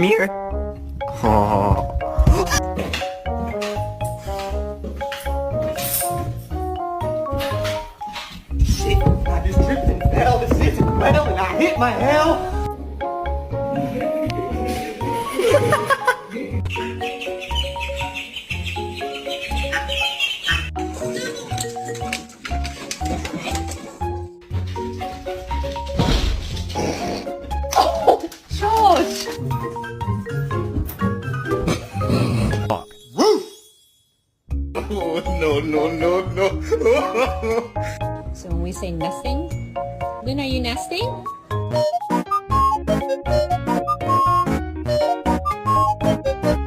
here. Oh. Shit, I just tripped and fell. This isn't well, and I hit my hell. George! Oh, no. So when we say nesting, Lynn, are you nesting?